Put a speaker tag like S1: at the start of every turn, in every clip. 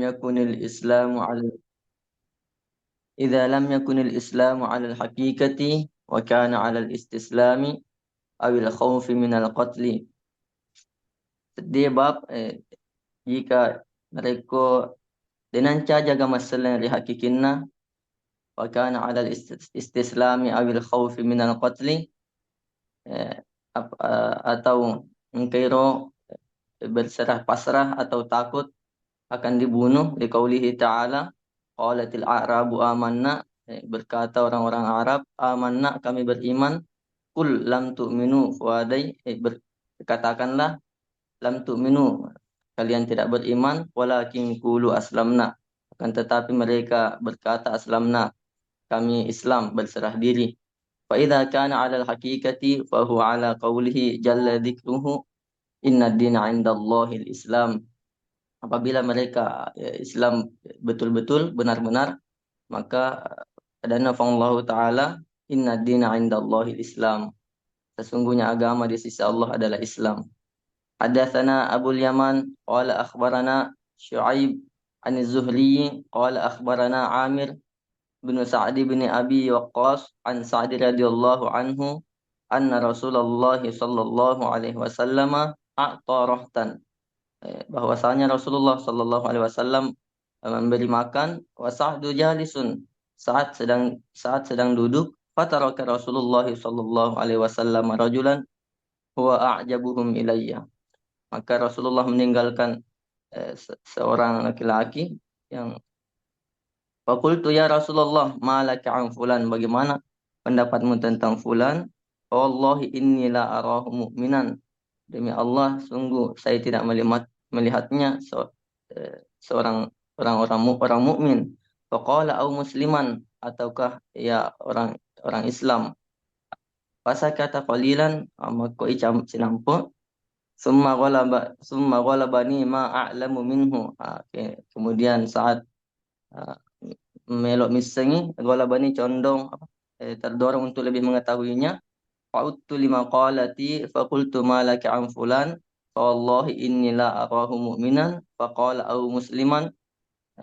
S1: yakunil Islamu ala idza lam yakunil Islamu ala al-haqiqati wa kana ala al-istislami aw al-khawfi min al-qatli. Dia bab jika mereka dengan cara jaga masalah yang hakikinna wa kana ala al-istislami aw al-khawfi min al-qatli, eh, atau mengkira berserah pasrah atau takut akan dibunuh, di qaulihi ta'ala qalatil a'rabu amanna, berkata orang-orang Arab, amanna, kami beriman. Kul lam tu'minu, wadai, katakanlah, lam tu'minu, kalian tidak beriman, walakin qulu aslamna, akan tetapi mereka berkata aslamna, kami Islam, berserah diri. Fa idza kana 'ala al-haqiqati fa huwa 'ala qawlihi jalla dzikruhu inna ad-dina 'indallahi al-islam. Apabila mereka Islam betul-betul benar-benar, maka ada nafang Allah Ta'ala, inna dina indallahi Islam, sesungguhnya agama di sisi Allah adalah Islam. Hadatsana Abul Yaman qala akhbarana Syuaib an Az-Zuhri qala akhbarana Amir bin Sa'd bin Abi Waqqas an Sa'd radhiyallahu anhu anna Rasulullah sallallahu alaihi wasallam a'ta rahtan, bahwasanya Rasulullah Sallallahu Alaihi Wasallam memberi makan, wa sa'du jalisun, saat sedang duduk, fataraka Rasulullah Sallallahu Alaihi Wasallam rajulan huwa a'jabuhum ilayya, maka Rasulullah meninggalkan seorang laki-laki yang, faqultu ya Rasulullah malaka an fulan, bagaimana pendapatmu tentang fulan? Wallahi inni la arahu mu'minan, demi Allah sungguh saya tidak melihatnya seorang orang mukmin. Faqala au musliman, ataukah ya orang orang Islam. Fasakata qalilan, maka icam sinampo. Summa ghalabani ma a'lamu minhu. Kemudian saat ah, melok misengi, ghalabani condong terdorong untuk lebih mengetahuinya. Fa'udtu lima qalati faqultu ma laka an fulan fa wallahi inni la arahu mu'minan faqala au musliman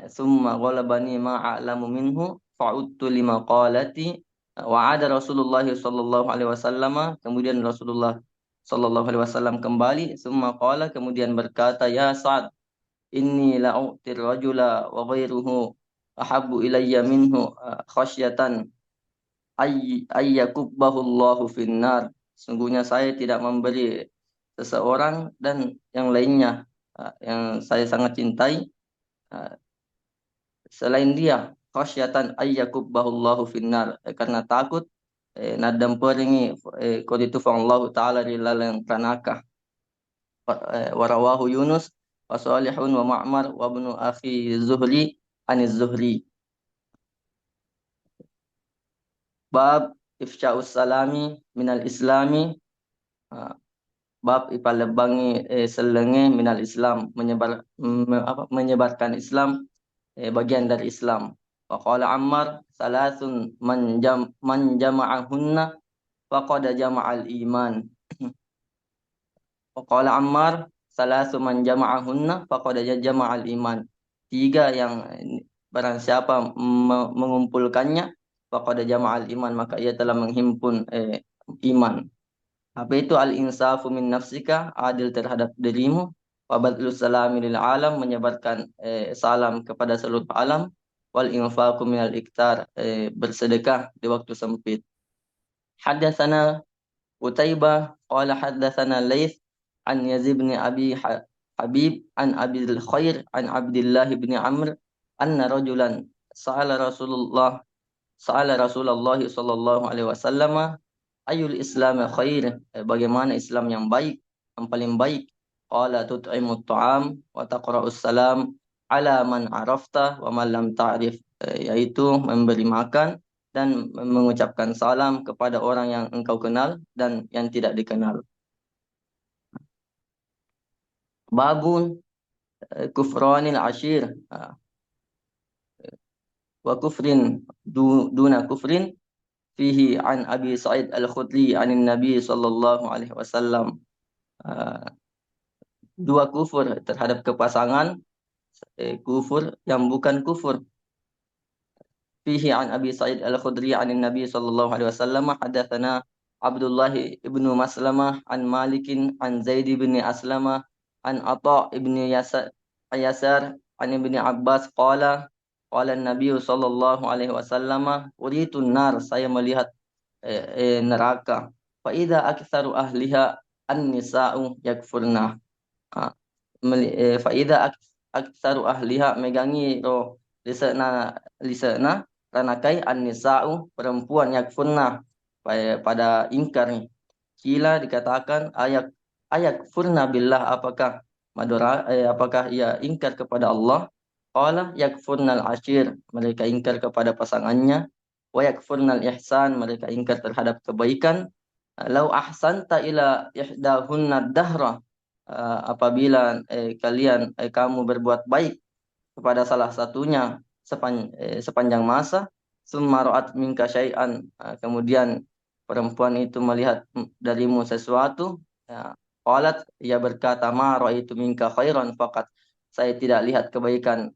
S1: summa ghalabani ma a'lamu minhu fa'udtu lima qalati wa'ada Rasulullah sallallahu alaihi wasallam, kemudian Rasulullah sallallahu alaihi wasallam kembali, summa qala, kemudian berkata, ya Sa'ad, inni la'u'tir rajula wa ghairuhu ahabbu ilayya minhu khasyatan ayyakubahullahu finnar, sungguhnya saya tidak memberi seseorang dan yang lainnya yang saya sangat cintai uh, selain dia, khasyatan ayyakubahullahu finnar, karena takut nadam peringi qaditu Allah taala di lalang tanaka. Warawahu Yunus wa Salihun wa Ma'mar wa ibnu akhi Zuhri aniz Zuhri. Bab ifsya'us salami minal islami, bab ipalebangi selenge minal Islam, menyebarkan Islam, bagian dari Islam. Wa qala Ammar salasun man jama'ahunna faqad jama'al iman. Wa qala Ammar salasun man jama'ahunna faqad jama'al iman. Tiga yang barang siapa mengumpulkannya, faqad jama'al iman, maka ia telah menghimpun iman. Apa itu al-insafu min nafsika, adil terhadap dirimu, wa badlus salami lil alam, menyebarkan salam kepada seluruh alam, wal infaqu minal iktar, bersedekah di waktu sempit. Hadatsana Utaibah qala hadatsana Laits an Yazid bin Abi Habib an Abil Khair an Abdullah bin Amr anna rajulan sa'ala Rasulullah sallallahu alaihi wasallam ayul Islam khair, bagaimana Islam yang baik, yang paling baik? Qala tut'imut ta'am wa taqra'us salam ala man arafta wa man lam ta'rif, yaitu memberi makan dan mengucapkan salam kepada orang yang engkau kenal dan yang tidak dikenal. Babun kufranil ashir wa kufrin duna kufrin fihi an Abi Sa'id Al-Khudri anin Nabi sallallahu alaihi wasallam. Dua kufur terhadap kepasangan kufur yang bukan kufur. Fihi an Abi Sa'id Al-Khudri an Nabi sallallahu alaihi wasallam hadatsana Abdullah ibnu Maslamah an Malikin an Zaid bin Aslamah an Atha ibni Yasar an ibni Abbas qala Nabi sallallahu alaihi wasallam uritu nar, saya melihat neraka, fa idza aktsaru ahliha an-nisa'u yakfurna. Ah, faida aksaru ahliha megangi roh liseuna liseuna ranakai an-nisa'u perempuan yakfurna pada ingkar nih. Kila dikatakan ayak furna billah, apakah apakah ia ingkar kepada Allah? Qala yakfurnal ashir, mereka ingkar kepada pasangannya. Wa yakfurnal ihsan, mereka ingkar terhadap kebaikan. Lau ahsanta ila ihdahunna dahra, apabila kamu berbuat baik kepada salah satunya sepanjang masa, summa ra'at minka syai'an, kemudian perempuan itu melihat darimu sesuatu, ya, qalat, ia berkata, ma ra'aitu minka khairan faqat, saya tidak lihat kebaikan,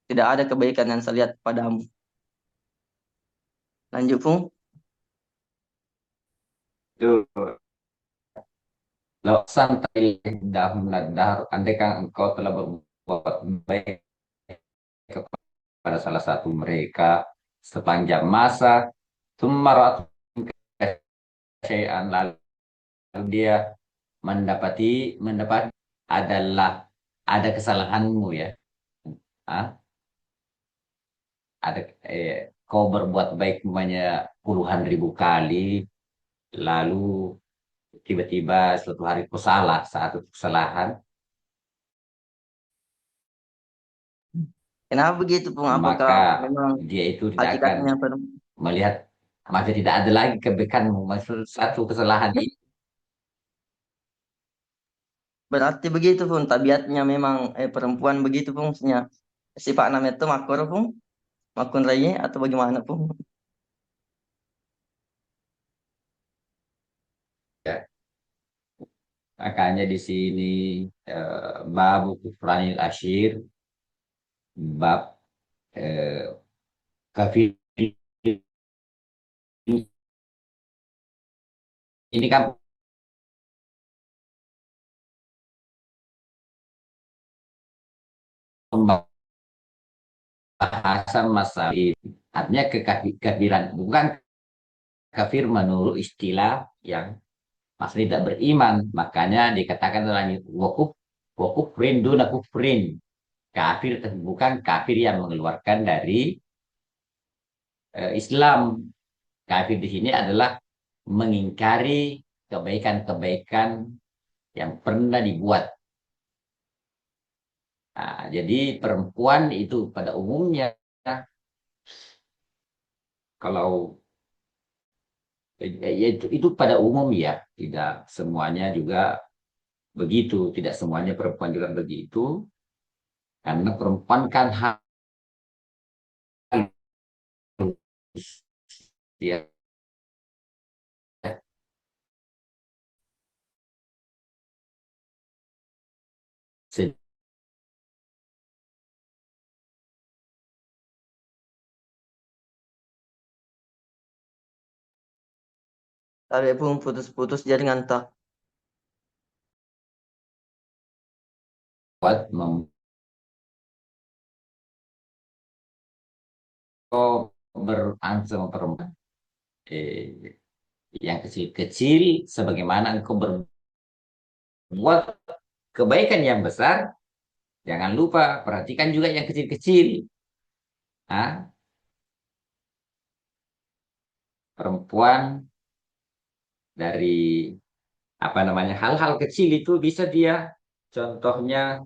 S1: tidak ada kebaikan yang saya lihat padamu. Lanjut, Pung.
S2: Itu law santai dahum ladar, andai kan engkau telah berbuat baik kepada salah satu mereka sepanjang masa, summarat syai'an, lalu dia mendapat adalah ada kesalahanmu ya. Ah, ada kau berbuat baik namanya puluhan ribu kali, lalu tiba-tiba suatu hari kau salah satu kesalahan,
S1: Kenapa begitu, Pung? Apakah
S2: maka
S1: memang
S2: dia itu tidak akan
S1: hakikatnya
S2: melihat, maka tidak ada lagi kebaikanmu. Maksud satu kesalahan itu
S1: berarti begitu, Pung? Tabiatnya memang perempuan begitu, Pung? Sifat namanya itu makor, Pung? Makun raya atau bagaimana, Pung?
S2: ya. Makanya di sini bab kufranil asyir, bab kafir ini kan pembahasan masalah ini. Artinya kekafiran bukan kafir menurut istilah yang masih tidak beriman. Makanya dikatakan dalam wakuf rindu kufrin, kafir bukan kafir yang mengeluarkan dari Islam. Kafir di sini adalah mengingkari kebaikan-kebaikan yang pernah dibuat. Nah, jadi perempuan itu pada umumnya, kalau ya itu pada umum ya, tidak semuanya juga begitu, tidak semuanya perempuan juga begitu, karena perempuan kan harus ya,
S1: Tapi, Pung, putus-putus jaringan tak.
S2: membuat beransur perempuan eh, yang kecil-kecil, sebagaimana engkau berbuat kebaikan yang besar, jangan lupa perhatikan juga yang kecil-kecil. Ah, perempuan dari apa namanya hal-hal kecil itu bisa dia, contohnya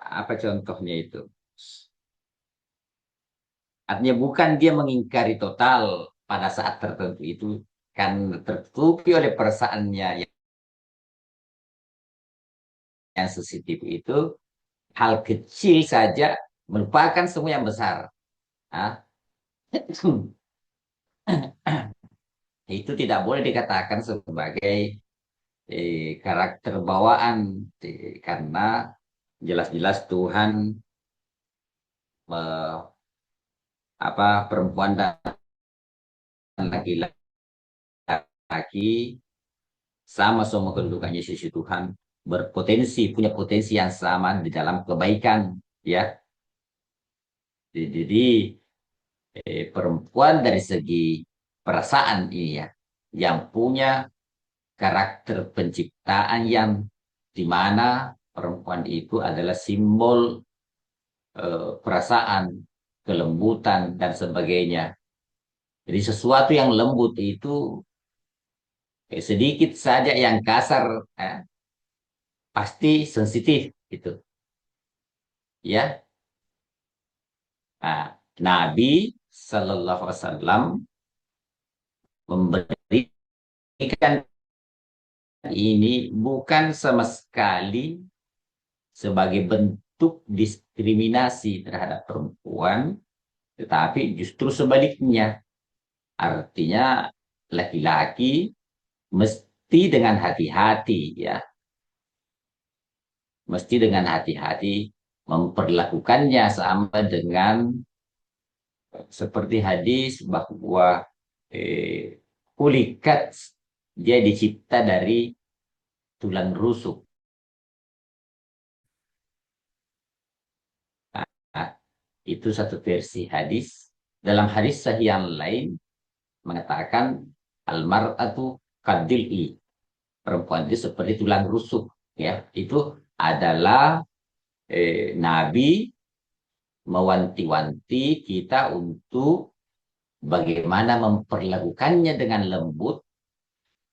S2: apa contohnya itu, artinya bukan dia mengingkari total pada saat tertentu itu, kan tertutupi oleh perasaannya yang sensitif itu, hal kecil saja melupakan semua yang besar. Ah, itu tidak boleh dikatakan sebagai karakter bawaan, karena jelas-jelas Tuhan perempuan dan laki-laki sama-sama kedudukannya sisi Tuhan, punya potensi yang sama di dalam kebaikan, ya. Jadi perempuan dari segi perasaan ini ya, yang punya karakter penciptaan yang dimana perempuan itu adalah simbol perasaan, kelembutan dan sebagainya. Jadi sesuatu yang lembut itu sedikit saja yang kasar, pasti sensitif gitu, ya. Nah, Nabi Shallallahu Alaihi Wasallam memberikan ini bukan sama sekali sebagai bentuk diskriminasi terhadap perempuan, tetapi justru sebaliknya. Artinya laki-laki mesti dengan hati-hati, ya, mesti dengan hati-hati memperlakukannya sama dengan seperti hadis bahwa kulikat dia dicipta dari tulang rusuk. Nah, itu satu versi hadis. Dalam hadis sahih yang lain mengatakan almar'atu kadil'i, perempuan itu seperti tulang rusuk, ya. Itu adalah Nabi mewanti-wanti kita untuk bagaimana memperlakukannya dengan lembut,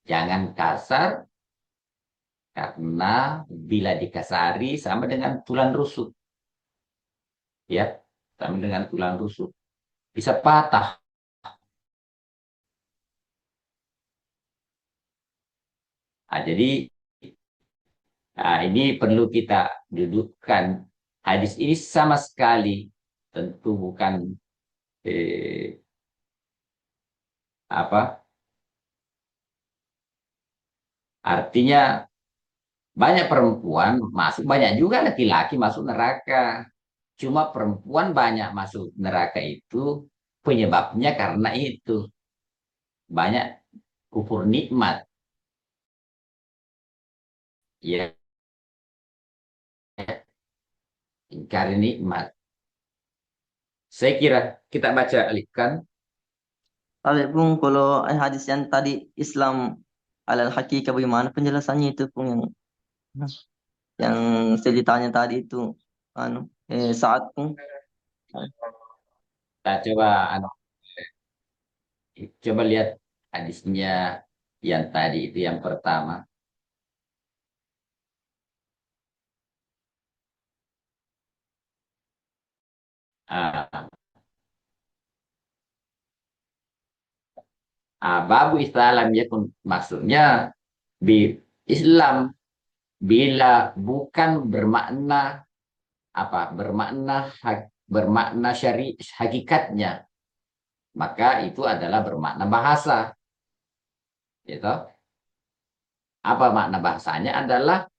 S2: jangan kasar, karena bila dikasari sama dengan tulang rusuk, ya, sama dengan tulang rusuk, bisa patah. Nah, jadi ini perlu kita dudukkan. Hadis ini sama sekali tentu bukan eh, apa artinya banyak perempuan masuk, banyak juga laki-laki masuk neraka. Cuma perempuan banyak masuk neraka itu penyebabnya karena itu banyak kufur nikmat, ya, ingkar nikmat. Saya kira kita baca alihkan.
S1: Tapi Bung, kalau hadis yang tadi Islam alal hakika bagaimana penjelasannya itu Bung, yang saya ditanya tadi itu anu saat Bung.
S2: Kita coba lihat hadisnya yang tadi itu yang pertama. Ah, babu Islam ya, maksudnya di Islam bila bukan bermakna bermakna bermakna syari hakikatnya, maka itu adalah bermakna bahasa, gitu. Apa makna bahasanya? Adalah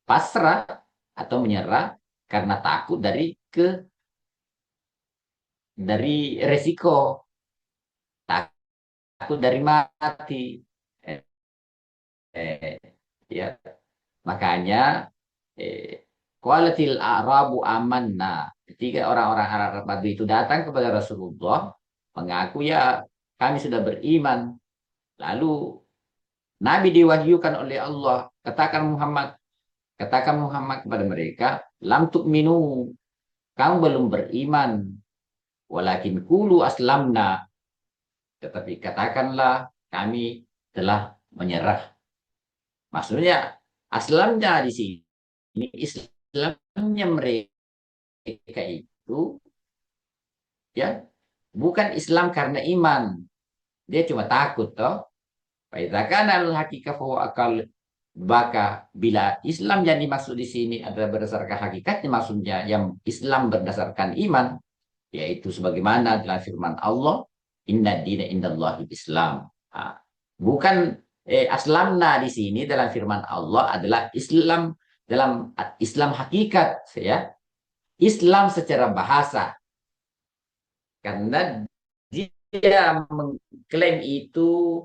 S2: pasrah atau menyerah karena takut dari resiko, takut dari mati. Eh, eh, ya, makanya kualitil Arabu amanna. Ketika orang-orang Arab Badui itu datang kepada Rasulullah mengaku, ya, kami sudah beriman. Lalu Nabi diwahyukan oleh Allah, katakan Muhammad kepada mereka, lam tu'minu, kamu belum beriman, walakin kulu aslamna, tetapi katakanlah kami telah menyerah. Maksudnya aslamnya di sini Islamnya mereka itu, ya, bukan Islam karena iman, dia cuma takut toh. Faidzakan al-hakikah akal, maka bila Islam yang dimaksud di sini adalah berdasarkan hakikatnya, maksudnya yang Islam berdasarkan iman, yaitu sebagaimana dalam firman Allah, inna dina indallahi Islam. Nah, bukan Aslamna di sini dalam firman Allah adalah Islam, dalam Islam hakikat, ya. Islam secara bahasa, karena dia mengklaim itu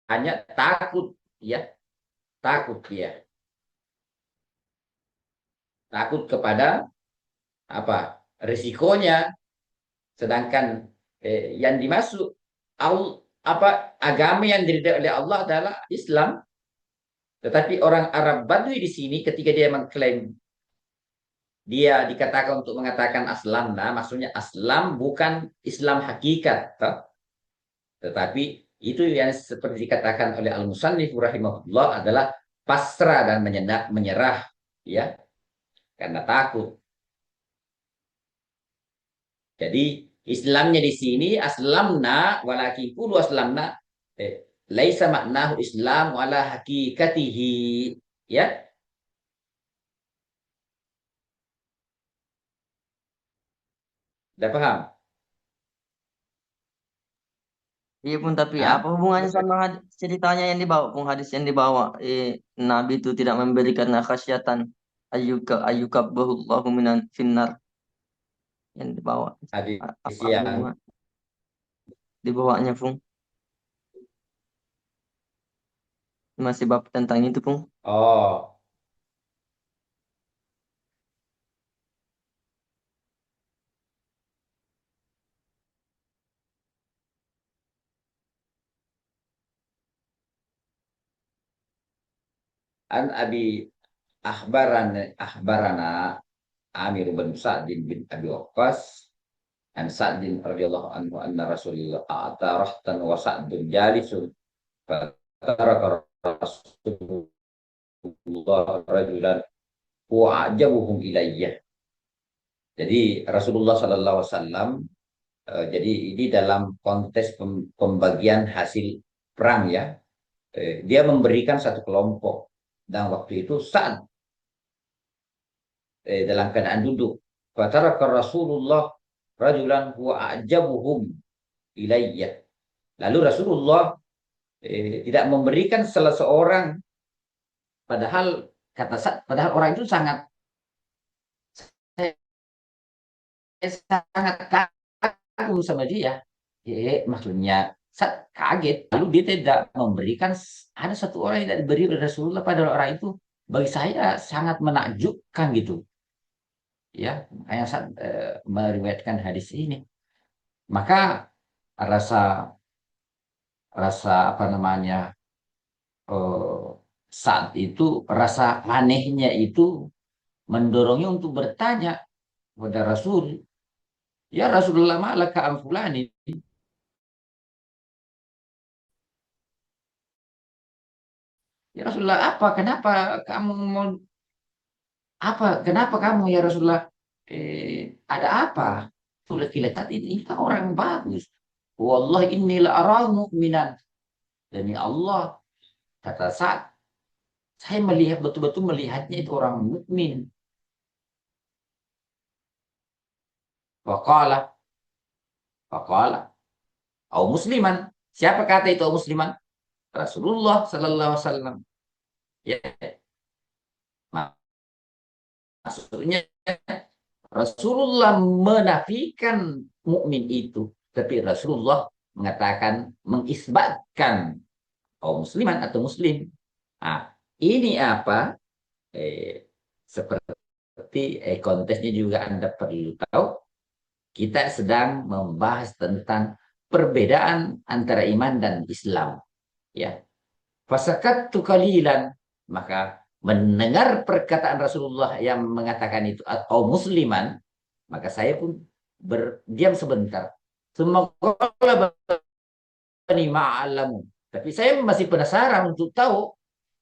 S2: hanya takut, ya, takut dia, takut kepada apa risikonya. Sedangkan yang dimaksud apa agama yang diridai oleh Allah adalah Islam. Tetapi orang Arab Badui di sini ketika dia mengklaim, dia dikatakan untuk mengatakan aslam, nah maksudnya aslam bukan Islam hakikat, toh. Tetapi itu yang seperti dikatakan oleh Al-Musannif rahimahullah adalah pasrah dan menyerah, ya, karena takut. Jadi Islamnya di sini aslamna walakin qulu aslamna, laisa maknahu Islam wala hakikatihi, ya. Udah paham?
S1: Iya pun, tapi apa
S2: Hah?
S1: hubungannya sama ceritanya yang dibawa, pun hadis yang dibawa? Nabi itu tidak memberikan khasyatan ayyukabbahullahu minan finnar yang dibawa.
S2: Hadis
S1: Apa
S2: yang
S1: hubungan dibawanya, Pung? Masih bab tentang itu, Pung.
S2: oh an abi ahbarana Amir bin Sa'd bin Abi Waqqas an Sa'd radhiyallahu anhu anna Rasulullah a'ta rahtan wa Sa'dun jalisun fataraka Rasulullah rajulan wa ajabuhum ilayya. Jadi Rasulullah sallallahu alaihi wasallam, jadi ini dalam konteks pembagian hasil perang, ya. Dia memberikan satu kelompok dan waktu itu saat dalam keadaan duduk. Fataraka Rasulullah rajulan huwa ajabuhum ilayya. Lalu Rasulullah tidak memberikan salah seorang, padahal padahal orang itu sangat sangat kagum sama dia. Maksudnya kaget. Lalu dia tidak memberikan, ada satu orang yang tidak diberi oleh Rasulullah, pada orang itu bagi saya sangat menakjubkan gitu. Ya, yang meriwayatkan hadis ini. Maka rasa rasa apa namanya, eh, saat itu rasa anehnya itu mendorongnya untuk bertanya kepada Rasul, ya Rasulullah malaka amfulani. Ya Rasulullah, apa? Kenapa kamu mau apa? Kenapa kamu ya Rasulullah? Ada apa? Sudah kelihatan ini kan orang bagus. Wallahi inilah arahu mu'minan. Demi Allah, kata saat saya melihat betul-betul melihatnya itu orang mukmin. Waqala, waqala, au musliman. Siapa kata itu au musliman? Rasulullah sallallahu alaihi wasallam. Ya, maksudnya Rasulullah menafikan mukmin itu, tapi Rasulullah mengatakan, mengisbatkan kaum musliman atau muslim. Nah, ini apa? Seperti konteksnya juga Anda perlu tahu, kita sedang membahas tentang perbedaan antara iman dan Islam. Ya, fasakat kalilan, maka mendengar perkataan Rasulullah yang mengatakan itu atau musliman, maka saya pun berdiam sebentar. Semoga ma'alamu. Tapi saya masih penasaran untuk tahu.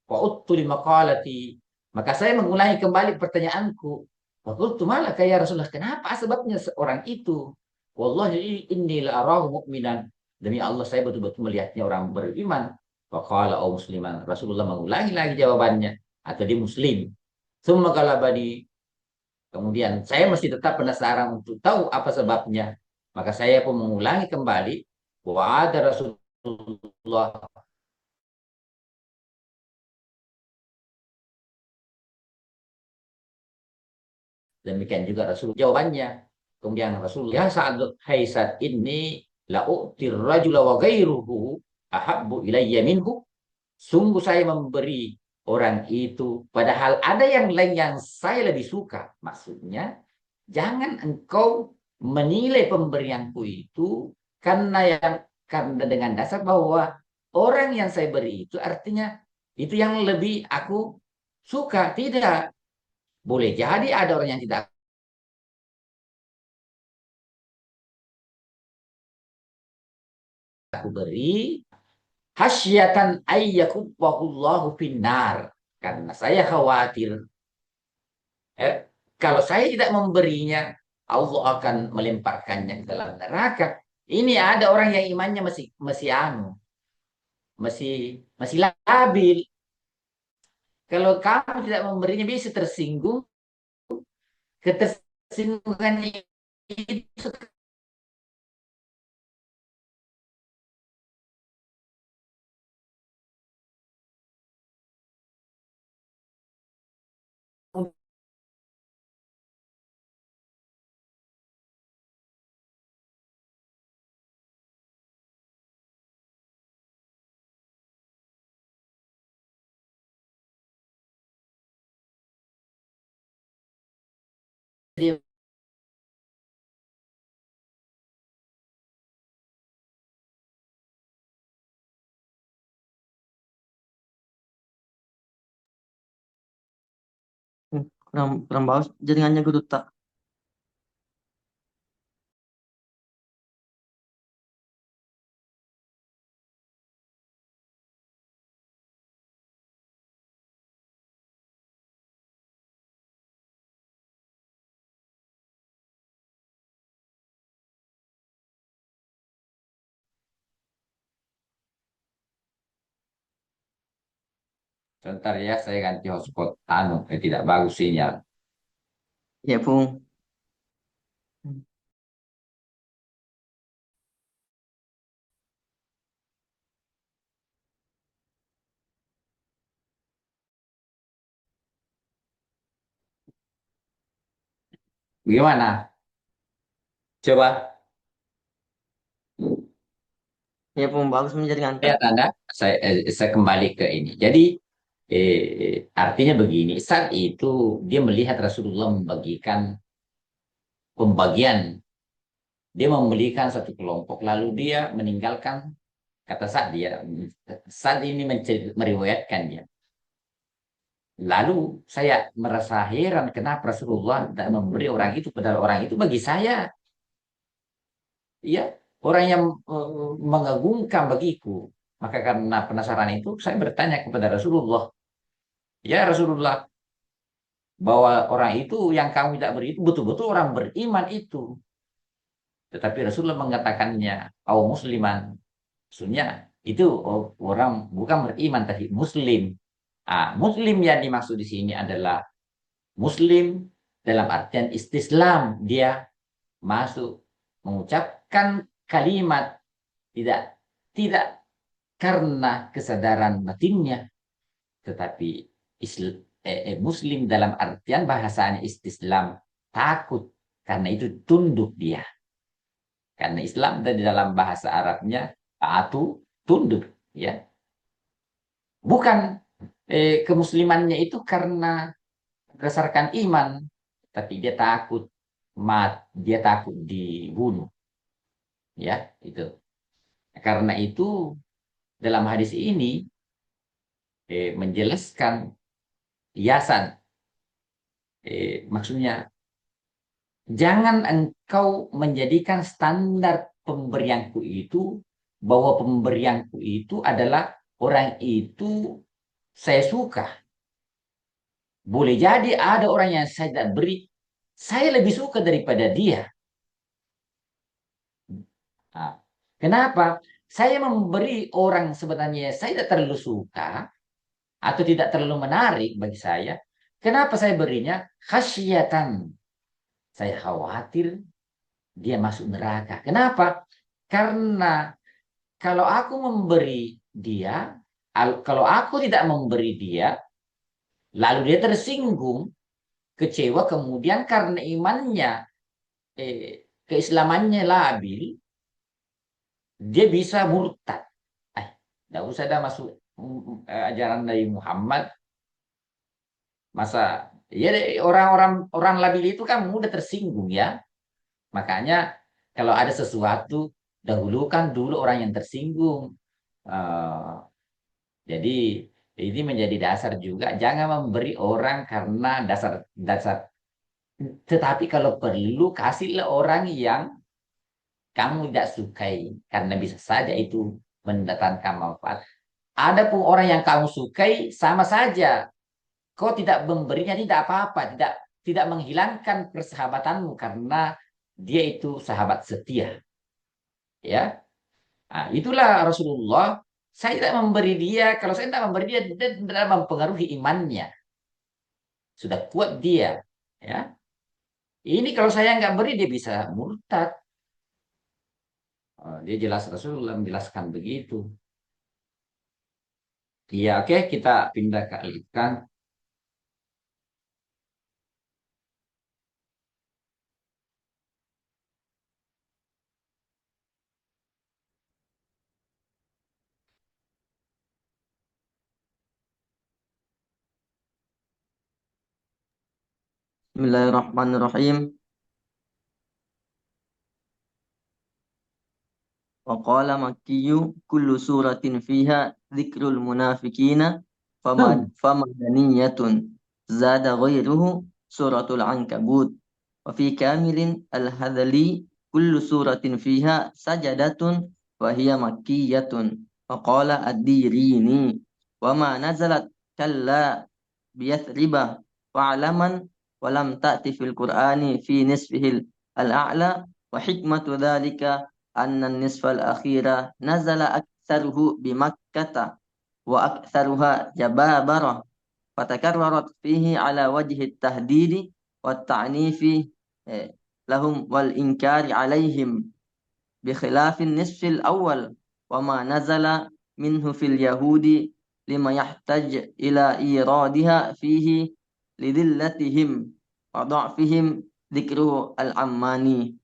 S2: Wa'udtu maqalati. Maka saya mengulangi kembali pertanyaanku. Waqultu malaka ya Rasulullah. Kenapa sebabnya seorang itu? Wallahi inni la arahu mu'minan. Demi Allah saya betul-betul melihatnya orang beriman. Faqala au musliman. Rasulullah mengulangi lagi jawabannya. Atau dia muslim. Summa kalabani. Kemudian saya masih tetap penasaran untuk tahu apa sebabnya. Maka saya pun mengulangi kembali bahwa ada Rasulullah Demikian juga Rasul jawabannya. Kemudian Rasul, ya saat hai saat ini la u'tir rajula wa ghairuhu ahabbu ilayya minhu. Sungguh saya memberi orang itu, padahal ada yang lain yang saya lebih suka. Maksudnya, jangan engkau menilai pemberianku itu karena dengan dasar bahwa orang yang saya beri itu artinya itu yang lebih aku suka. Tidak. Boleh jadi ada orang yang tidak aku beri, hasyatan ayyakubahullahu finnar. Karena saya khawatir, eh, kalau saya tidak memberinya, Allah akan melemparkannya ke dalam neraka. Ini ada orang yang imannya masih masih masih masih labil. Kalau kamu tidak memberinya bisa tersinggung, ketersinggungan itu dia
S1: Kurang, kurang bagus jaringannya guru tak.
S2: sebentar ya, saya ganti hotspot. Tidak bagus sinyal.
S1: Ya, Pung.
S2: Bagaimana? Coba.
S1: Ya, Pung, bagus jaringan tak.
S2: Ya, Anda, saya kembali ke ini. Jadi, artinya begini, saat itu dia melihat Rasulullah membagikan pembagian. Dia membelikan satu kelompok, lalu dia meninggalkan, kata saat ini meriwayatkan dia. Lalu saya merasa heran kenapa Rasulullah tidak memberi orang itu, padahal orang itu bagi saya, ya, orang yang mengagumkan bagiku. Maka karena penasaran itu, saya bertanya kepada Rasulullah, ya Rasulullah, bahwa orang itu yang kamu tidak beri itu betul-betul orang beriman itu. Tetapi Rasulullah mengatakannya, "Au musliman." Maksudnya itu orang bukan beriman tapi muslim. Muslim yang dimaksud di sini adalah muslim dalam artian istislam. Dia masuk mengucapkan kalimat tidak tidak karena kesadaran batinnya, tetapi muslim dalam artian bahasanya istislam, takut, karena itu tunduk dia. Karena Islam dari dalam bahasa Arabnya atu tunduk, ya. Bukan kemuslimannya itu karena berdasarkan iman, tapi dia takut dia takut dibunuh, ya, itu. Karena itu dalam hadis ini menjelaskan hiasan, maksudnya jangan engkau menjadikan standar pemberianku itu bahwa pemberianku itu adalah orang itu saya suka. Boleh jadi ada orang yang saya tidak beri, saya lebih suka daripada dia. Nah, kenapa? Saya memberi orang sebenarnya saya tidak terlalu suka atau tidak terlalu menarik bagi saya. Kenapa saya berinya? Khasyatan. Saya khawatir dia masuk neraka. Kenapa? Karena kalau aku memberi dia, kalau aku tidak memberi dia, lalu dia tersinggung, kecewa kemudian karena imannya, keislamannya labil, dia bisa murtad. Tidak usah ada masuk ajaran dari Muhammad. Masa ya orang-orang orang labil itu kan mudah tersinggung ya. Makanya kalau ada sesuatu, dahulukan dulu orang yang tersinggung. Eh, jadi ini menjadi dasar juga, jangan memberi orang karena dasar-dasar. Tetapi kalau perlu, kasihlah orang yang kamu tidak sukai, karena bisa saja itu mendatangkan manfaat. Adapun orang yang kamu sukai, sama saja. Kau tidak memberinya, tidak apa-apa, tidak menghilangkan persahabatanmu karena dia itu sahabat setia, ya. Nah, itulah Rasulullah. Saya tidak memberi dia, kalau saya tidak memberi dia, dia tidak mempengaruhi imannya. Sudah kuat dia, ya. Ini kalau saya nggak beri, dia bisa murtad. Dia jelas Rasulullah menjelaskan begitu. Iya, oke, kita pindah ke Al-Imran.
S1: Bismillahirrahmanirrahim. وقال مكي كل سورة فيها ذكر المنافقين فمدنية زاد غيره سورة العنكبوت وفي كامل الهذلي كل سورة فيها سجدة وهي مكية وقال الديريني وما نزلت كلا بيثرب وعلما ولم تأتي في القرآن في نصفه الأعلى وحكمة ذلك أن النصف الأخير نزل أكثره بمكة وأكثرها جبابرة فتكررت فيه على وجه التهديد والتعنيف لهم والإنكار عليهم بخلاف النصف الأول وما نزل منه في اليهود لما يحتاج إلى إيرادها فيه لذلتهم وضعفهم ذكره العماني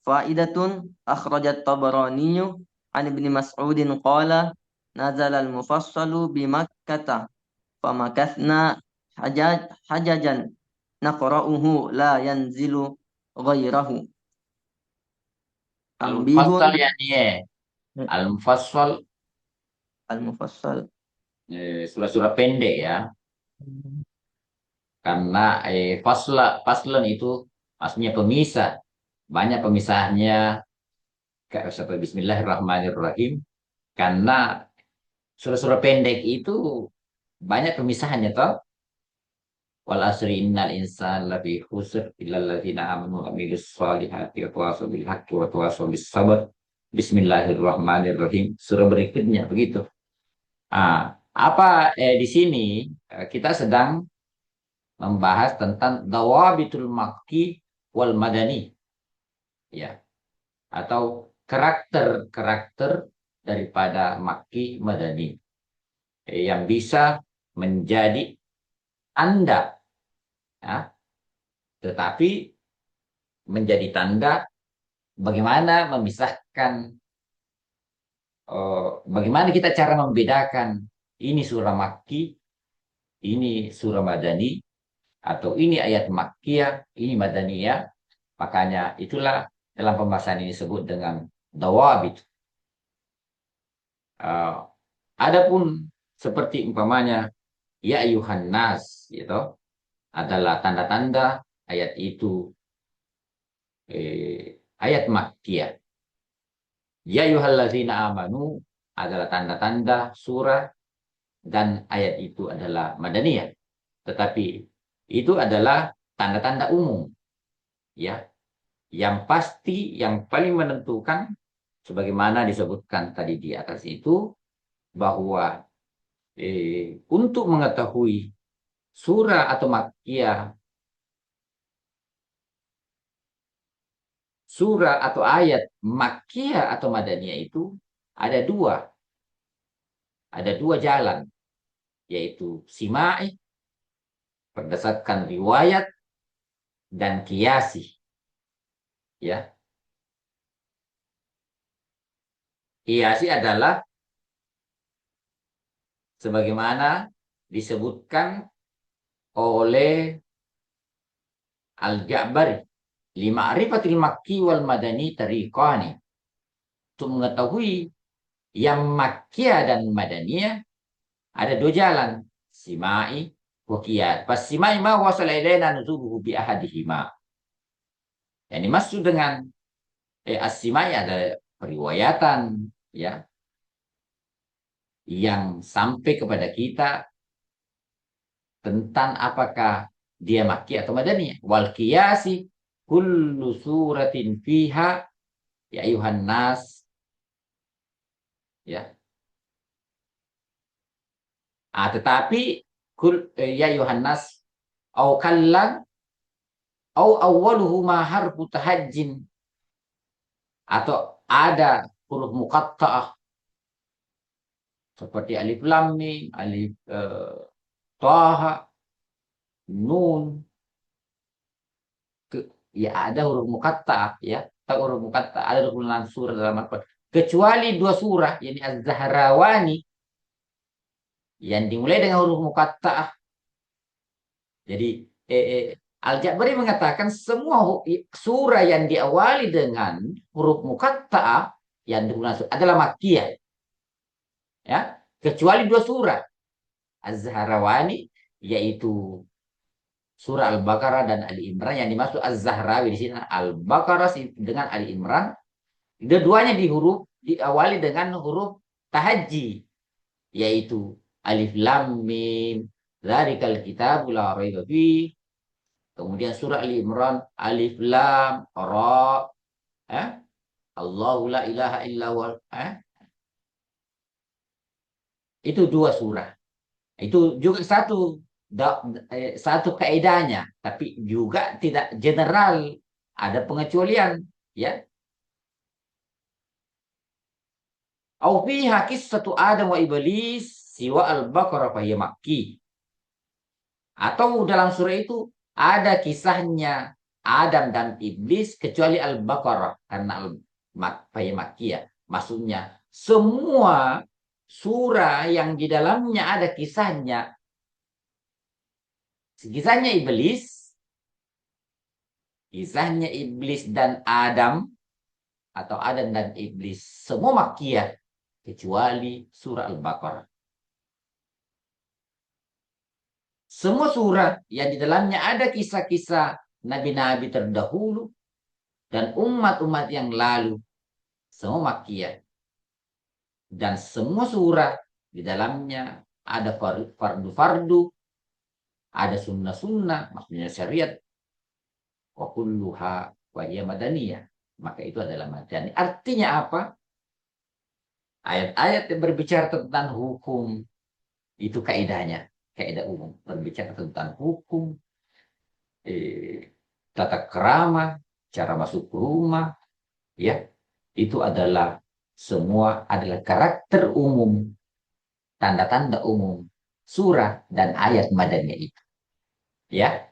S1: فائدة أخرج الطبراني عن ابن مسعود قال نزل المفصل بمكة فمكثنا حججا نقرأه لا ينزل غيره تنبيه
S2: Al-Mufassal ya nih. Al-Mufassal,
S1: المفصل
S2: surah-surah pendek ya. Karena faslan itu maksudnya pemisah. Banyak pemisahnya. Kayak seperti Bismillahirrahmanirrahim. Karena surah-surah pendek itu banyak pemisahannya toh. Wal asri innal insan lafi khusr illa alladzina amanu wa amilus solihati wa tawasaw bil haqqi wa tawasaw bis sabr. Bismillahirrahmanirrahim. Surah berikutnya begitu. Apa di sini kita sedang membahas tentang dawabitul makki wal madani, ya, atau karakter-karakter daripada makki madani yang bisa menjadi tanda, ya, tetapi menjadi tanda bagaimana memisahkan, bagaimana kita cara membedakan ini surah makki, ini surah madani, atau ini ayat makkiyah, ini madaniyah. Makanya itulah dalam pembahasan ini disebut dengan dawabit. Adapun seperti umpamanya ya ayuhan nas, gitu, adalah tanda-tanda ayat itu ayat makkiyah. Ya ayyuhallazina amanu adalah tanda-tanda surah dan ayat itu adalah madaniyah. Tetapi itu adalah tanda-tanda umum, ya. Yang pasti, yang paling menentukan, sebagaimana disebutkan tadi di atas itu, bahwa untuk mengetahui surah atau makkiyah, surah atau ayat makkiyah atau madaniyah itu ada dua, jalan, yaitu sima'i berdasarkan riwayat dan kiasi. Ya, kiasi adalah sebagaimana disebutkan oleh Al-Ja'bari, lima'rifatil makki wal madani tariqani. Untuk mengetahui yang makkiyah dan madaniyah ada dua jalan, simai wa qiyas. Pas simai ma wasala ilaina nuzubuhu bi ahadihima. Yang dimaksud dengan as-simai ada periwayatan ya yang sampai kepada kita tentang apakah dia makki atau madaniyah. Wal qiyasi kullu suratin fiha ya ayuhan nas ya. Tetapi ya ayuhan nas au kallan au awwaluhu ma harfu tahajjin atau ada huruf muqatta'ah seperti alif lam mim, alif taha, nun, ya ada huruf muqatta'ah ya. Tahu huruf muqatta'ah ada rukun surah dalam Al-Quran. Kecuali dua surah, yakni Az-Zahrawani yang dimulai dengan huruf muqatta'ah. Jadi Al-Ja'bari mengatakan semua surah yang diawali dengan huruf muqatta'ah yang digunakan adalah makkiyah. Ya, kecuali dua surah. Az-Zahrawani yaitu surah Al-Baqarah dan Ali Imran, yang dimaksud Az-Zahrawi di sini Al-Baqarah dengan Ali Imran. Dua-duanya diawali dengan huruf tahajji yaitu alif lam mim dzalikal kitabul la raiba fi. Kemudian surah Ali Imran alif lam ra Allahu la ilaha illa huwa itu dua surah. Itu juga satu kaidahnya, tapi juga tidak general, ada pengecualian ya. Au fiha qissatu Adam wa Iblis siwa al-Baqarah fa makki. Atau dalam surah itu ada kisahnya Adam dan Iblis kecuali Al-Baqarah karena Makkiyah. Maksudnya semua surah yang di dalamnya ada kisahnya. Kisahnya Iblis dan Adam atau Adam dan Iblis semua Makkiyah kecuali surah Al-Baqarah. Semua surah yang di dalamnya ada kisah-kisah nabi-nabi terdahulu dan umat-umat yang lalu semua Makkiyah. Dan semua surah di dalamnya ada fardu-fardu, ada sunnah-sunnah, maksudnya syariat. Wa kulluha wa hiya madaniyah. Maka itu adalah madani. Artinya apa? Ayat-ayat yang berbicara tentang hukum itu kaidahnya, kaidah umum, berbicara tentang hukum, tata krama, cara masuk ke rumah, ya, itu adalah semua adalah karakter umum, tanda-tanda umum surah dan ayat madaniyah itu, ya.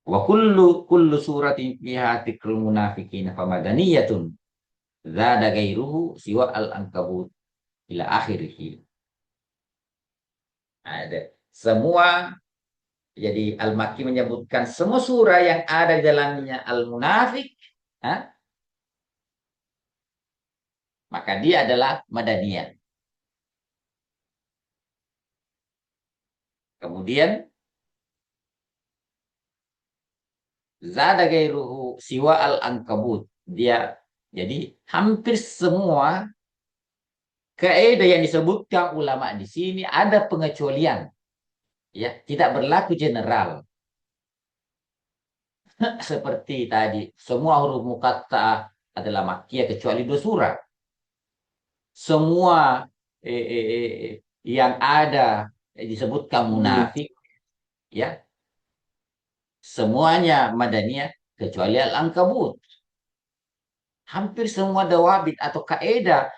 S2: Wa kullu suratin fiha dzikrul munafiqina famadaniyatun zada gairuhu siwa al-ankabut ila akhirih. Ada semua. Jadi Al-Makki menyebutkan semua surah yang ada di dalamnya Al-Munafik, maka dia adalah Madaniyah. Kemudian Zada gairuhu siwa al-ankabut. Dia jadi hampir semua kaidah yang disebutkan ulama di sini ada pengecualian. Ya, tidak berlaku general. Seperti tadi, semua huruf muqatta'ah adalah makkiyah kecuali dua surah. Semua yang ada disebutkan munafik, ya, semuanya madaniyah kecuali Al-Ankabut. Hampir semua dawabit atau kaidah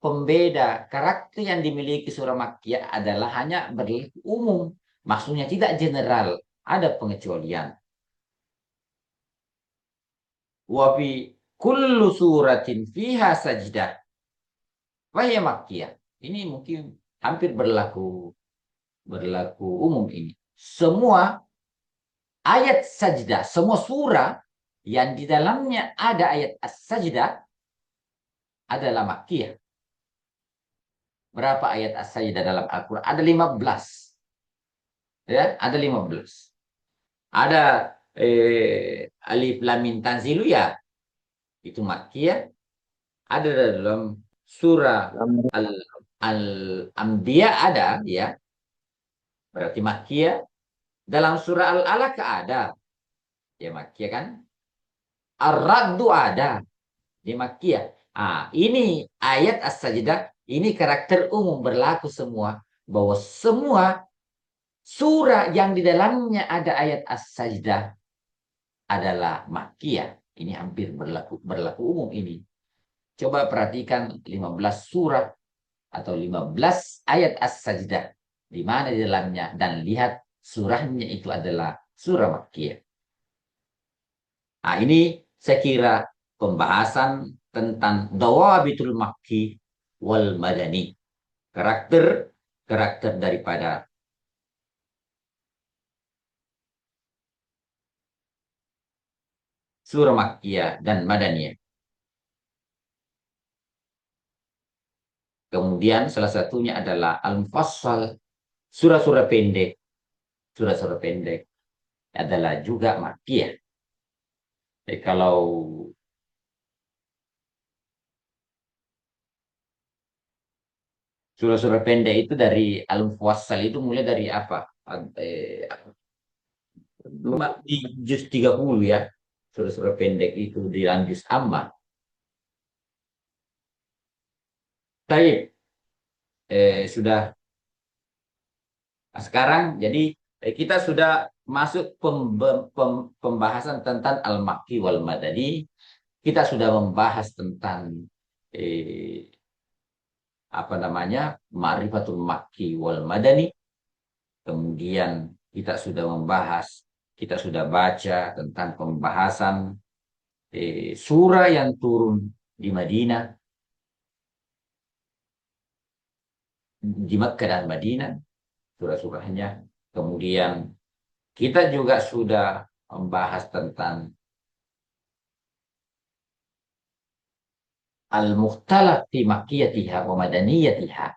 S2: pembeda karakter yang dimiliki surah Makkiyah adalah hanya berlaku umum. Maksudnya tidak general. Ada pengecualian. Wa fi kullu suratin fiha sajdah. Wahya Makkiyah. Ini mungkin hampir berlaku umum ini. Semua ayat sajdah, semua surah yang di dalamnya ada ayat as-sajdah adalah Makkiyah. Berapa ayat as-sajdah dalam Al-Quran? Ada 15. Ya, ada 15. Ada Alif Lam Mim Tanzilu ya, itu Makkiyah. Ada dalam surah Al Al-Anbiya ada ya, berarti Makkiyah. Dalam surah Al-Alaq ada, ya Makkiyah kan? Ar-Raddu ada di Makkiyah. Ini ayat As-Sajdah, ini karakter umum berlaku semua, bahwa semua surah yang di dalamnya ada ayat As-Sajdah adalah Makkiyah. Ini hampir berlaku umum ini. Coba perhatikan 15 surah atau 15 ayat As-Sajdah di mana di dalamnya, dan lihat surahnya itu adalah surah Makkiyah. Ini saya kira pembahasan tentang dawabitul makki wal madani. Karakter daripada surah Makkiyah dan Madaniyah. Kemudian salah satunya adalah Al-Mufassal, surah-surah pendek. Surah-surah pendek adalah juga Makkiyah. Kalau surah-surah pendek itu dari Al-Mufassal itu mulai dari apa? Eh, di juz 30 ya. Surah-surah pendek itu di juz amma. Baik, sudah. Nah, sekarang jadi kita sudah masuk pembahasan tentang Al-Makki wal Madani. Kita sudah membahas tentang apa namanya, Ma'rifatul Makki wal Madani. Kemudian kita sudah baca tentang pembahasan surah yang turun di Madinah, di Makkah dan Madinah, surah-surahnya. Kemudian kita juga sudah membahas tentang al-mukhtalaf fi makkiyatiha wa madaniyatiha.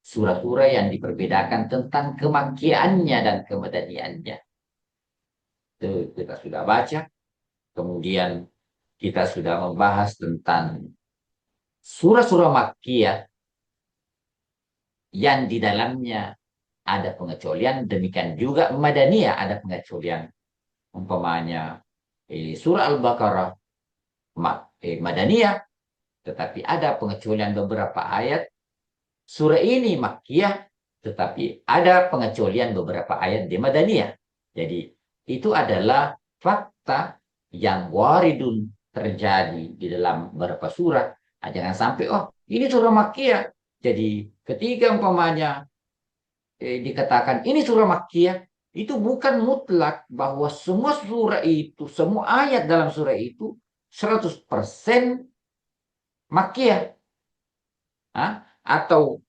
S2: Surah-surah yang diperbedakan tentang kemakkiannya dan kemadaniannya. Itu kita sudah baca. Kemudian kita sudah membahas tentang surah-surah makkiyah yang di dalamnya ada pengecualian, demikian juga madaniyah ada pengecualian. Umpamanya surah Al-Baqarah madaniyah, tetapi ada pengecualian beberapa ayat. Surah ini makkiyah, tetapi ada pengecualian beberapa ayat di madaniyah. Jadi itu adalah fakta yang waridun, terjadi di dalam beberapa surah. Jangan sampai ini surah makkiyah. Jadi ketika umpamanya dikatakan ini surah makkiyah, itu bukan mutlak bahwa semua surah itu, semua ayat dalam surah itu 100% makkiyah. Atau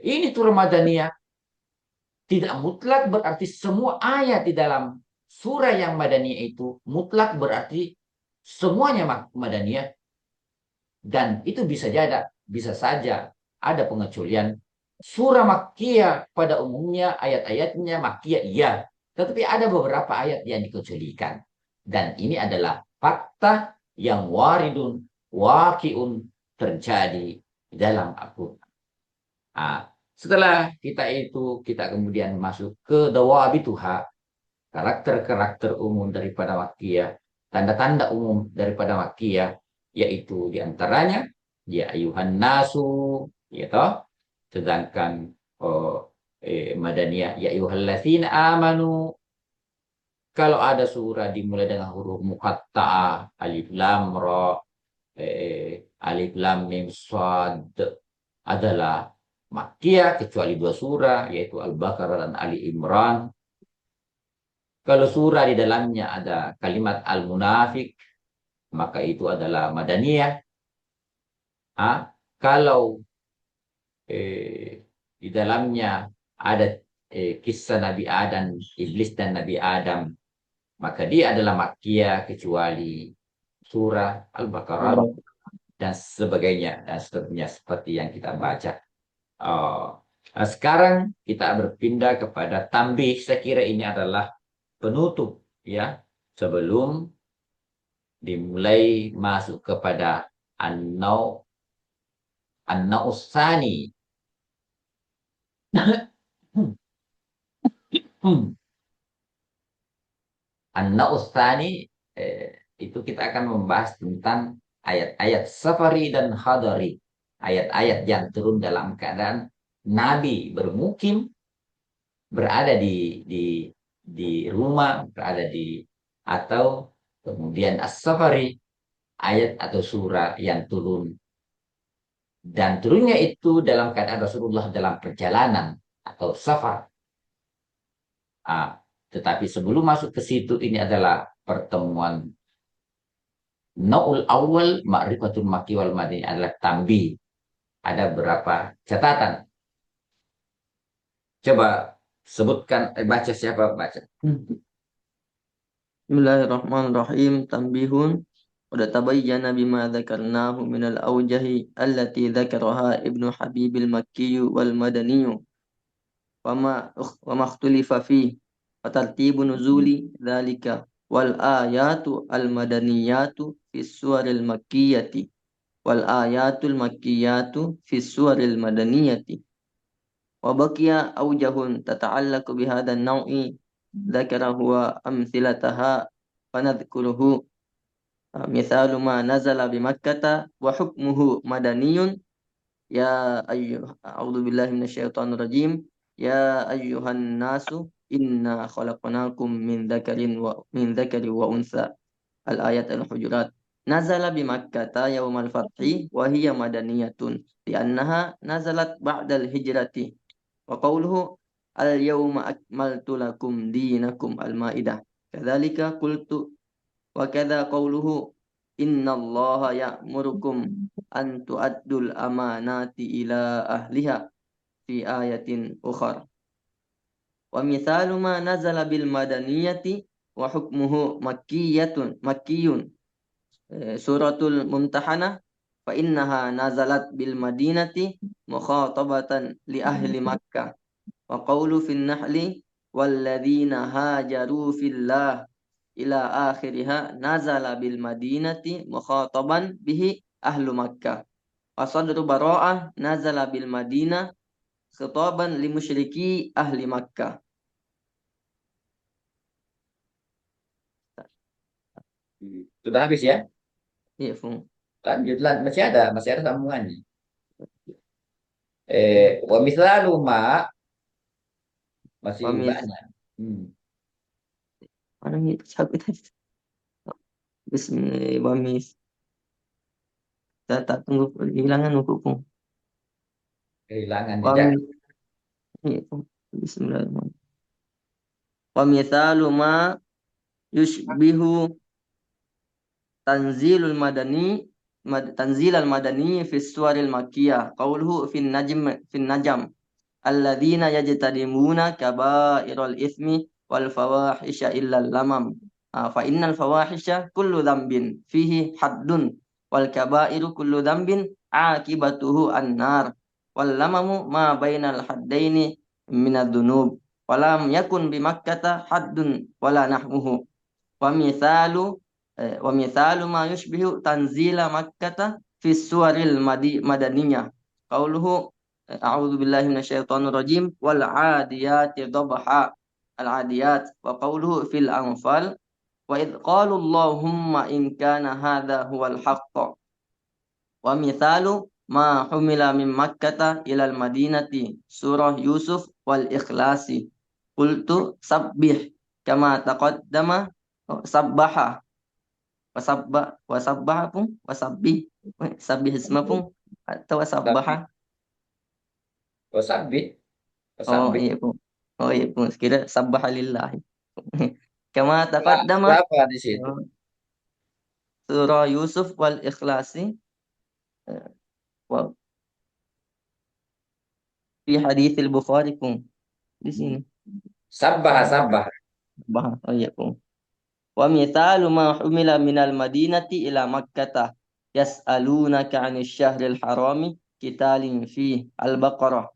S2: ini surah madaniyah. Tidak mutlak berarti semua ayat di dalam surah yang madaniyah itu mutlak berarti semuanya madaniyah. Dan itu bisa saja ada pengecualian. Surah Makkiyah pada umumnya ayat-ayatnya Makkiyah iya, tetapi ada beberapa ayat yang dikecualikan. Dan ini adalah fakta yang waridun, waqiun, terjadi di dalam Al-Quran. Setelah kita kemudian masuk ke dawabituha, karakter-karakter umum daripada Makkiyah, tanda-tanda umum daripada Makkiyah, yaitu diantaranya ya ayuhan nasu, ya toh. Sedangkan Madaniyah ya ayyuhallazina amanu. Kalau ada surah dimulai dengan huruf muqatta'ah, alif lam ra, alif lam mim shad, adalah Makkiyah kecuali dua surah yaitu Al-Baqarah dan Ali Imran. Kalau surah di dalamnya ada kalimat Al-Munafik, maka itu adalah Madaniyah. Kalau di dalamnya ada kisah Nabi Adam, iblis dan Nabi Adam, maka dia adalah Makkiyah kecuali surah Al-Baqarah dan sebagainya seperti yang kita baca. Nah, sekarang kita berpindah kepada tambih. Saya kira ini adalah penutup ya sebelum dimulai masuk kepada an-nau an-nausani. An-nausani itu kita akan membahas tentang ayat-ayat safari dan hadari. Ayat-ayat yang turun dalam keadaan Nabi bermukim, berada di rumah, berada di atau kemudian as-safari, ayat atau surah yang turun dan turunnya itu dalam keadaan Rasulullah dalam perjalanan atau safar. Tetapi sebelum masuk ke situ, ini adalah pertemuan Naul awal Ma'rifatul Maki wal Madani adalah tambi. Ada berapa catatan? Coba sebutkan, baca siapa baca.
S1: Bismillahirrahmanirrahim. Tanbihun. Qad tabayyana bima dzakarnahu min al-awjahi allati dzakaraha Ibnu Habib al-Makki wal Madani wa ma ikhtulifa fi wa tartibu nuzuli dzalika wal ayatu al-madaniyatu fi suwaril makkiyati wal ayatul makkiyatu fi suwaril madaniyati wa baqiya awjahun tata'allaqu bihadha an-naw'i dzakara huwa amthilataha fanadhkuruhu mithalu ma nazala bi Makkah wa hukmuhu madaniyun ya ayyuh a'udzu billahi minasyaitonir rajim ya ayyuhan nasu inna khalaqnakum min dzakari wa unsa al ayat al hujurat nazala bi Makkah yaumal fathi wa hiya madaniyatun li annaha nazalat ba'dal hijrati wa qawluhu al yawma akmaltu lakum dinakum al maidah kadzalika qultu wa kadza qawluhu innallaha ya'murukum an tu'addul amanati ila ahliha fi ayatin ukhra wa mithalu ma nazala bil madaniyati wa hukmuhu makkiyun suratul mumtahanah fa innaha nazalat bil madinati mukhatabatan li ahli makkah wa qawlu fin nahli walladzina hajaru fillah ila akhiriha nazala bil madinati mukhataban bihi ahlu makkah wa sadru bara'ah nazala bil madinah khitaban li musyriki ahli makkah.
S2: Sudah habis ya?
S1: Iya, Fung.
S2: Lanjutlah, masih ada sambungannya. Wa mislalu ma masih
S1: Wamis
S2: banyak. Hmm.
S1: mana nih sabi tadi? Bismillah wamis. Tak tunggu kehilangan buku, Fung.
S2: Kehilangan jejak.
S1: Wamis. Iya, Fung. Bismillahirrahmanirrahim. Wa mithalu ma yushbihu tanzilul madani tanzil al madani fi suwaril makkiyah qauluhu fin najm alladzina yajtadimuna kabairal ithmi wal fawahisha illa lamam fa innal fawahisha kullu dhanbin fihi haddun wal kabairu kullu dhanbin akibatuhu annar wal lamamu ma bainal haddaini minad dunub walam yakun bi makkata haddun wala nahmuhu wa mithalu wa mithalu ma yushbihu tanzila makkata fi suwaril madaniyah qauluhu a'udzu billahi minasyaitonir rajim wal 'adiyati dhabha al 'adiyat wa qauluhu fil anfal wa id qalu allahumma in kana hadha huwal haqq wa mithalu ma humila min makkata ila al madinati surah Yusuf wal ikhlasi qultu sabbih kama taqaddama sabbaha wasabbaha pun wasabbi sabbi isma pun atau wasabbaha
S2: Wasabit,
S1: Oh
S2: wasabit.
S1: iya pun. Oh iya pun. Kira sabbahalillah. Kama
S2: Nah,
S1: taqaddama
S2: berapa di situ?
S1: surah Yusuf wal Ikhlasi wa fi haditsil Bukhari pun di sini.
S2: Sabbah, sabbah.
S1: Bahas. Oh iya pun. Wa mithalu ma humila minal madinati ila Makkah yas'alunaka 'anil syahril harami qitalin fi al-Baqarah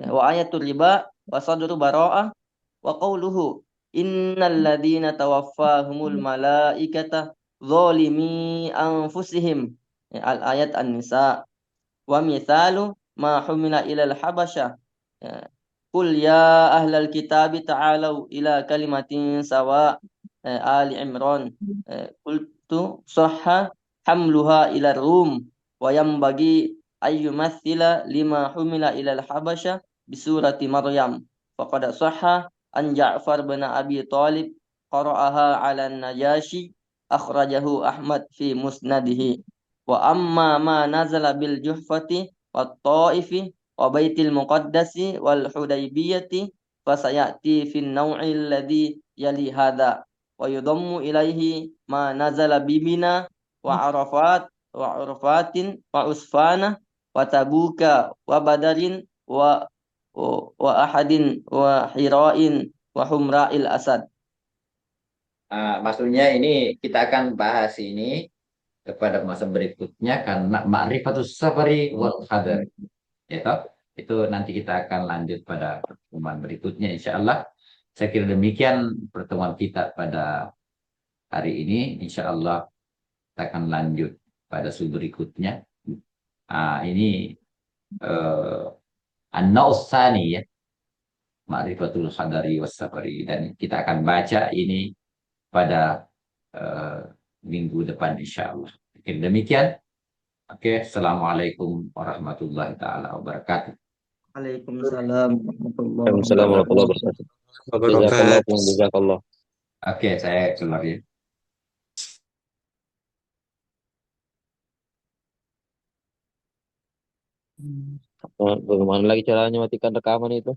S1: wa ayatul riba wa sadru bara'ah wa qawluhu innal ladzina tawaffahumul malaikata zalimi anfusihim. Al-ayat An-Nisa. Wa mithalu ma humila ilal habasya. Ya. Qul ya ahlal kitabi ta'alau ila kalimatin sawa. Ali Imran. Qultu sahha hamluha ila rum wa yambagi ayyumathila lima humila ilal habasya bisurati Maryam. Faqad sahha an Ja'far bin Abi Talib qara'aha ala najashi akhrajahu Ahmad fi musnadihi. Wa amma ma nazala bil juhfati wat taifi wa baitil muqaddasi wal hudaybiyati fasayati fin naw'i alladhi yali hadha wa yudammu ilaihi ma nazala bibina wa arafatin wa usfana wa tabuka wa badarin wa ahadin wa hirain wa humra'il asad.
S2: Maksudnya ini kita akan bahas ini kepada masa berikutnya karena ma'rifatus safari wal qadar. Ya toh? Itu nanti kita akan lanjut pada pertemuan berikutnya insya Allah. Saya kira demikian pertemuan kita pada hari ini. Insya Allah kita akan lanjut pada sub berikutnya. Ini eh, An-Nausani ya, Ma'rifatul Qadari was Safari, dan kita akan baca ini pada eh, minggu depan insya Allah. Mungkin demikian. Oke, Assalamualaikum warahmatullahi taala wabarakatuh.
S1: Waalaikumsalam warahmatullahi
S3: Waalaikumsalam warahmatullahi
S1: wabarakatuh.
S3: wabarakatuh. Jazakallah,
S4: wabarakatuh.
S3: jazakallah.
S2: Oke, saya keluar ya.
S3: Bagaimana lagi caranya matikan rekaman itu?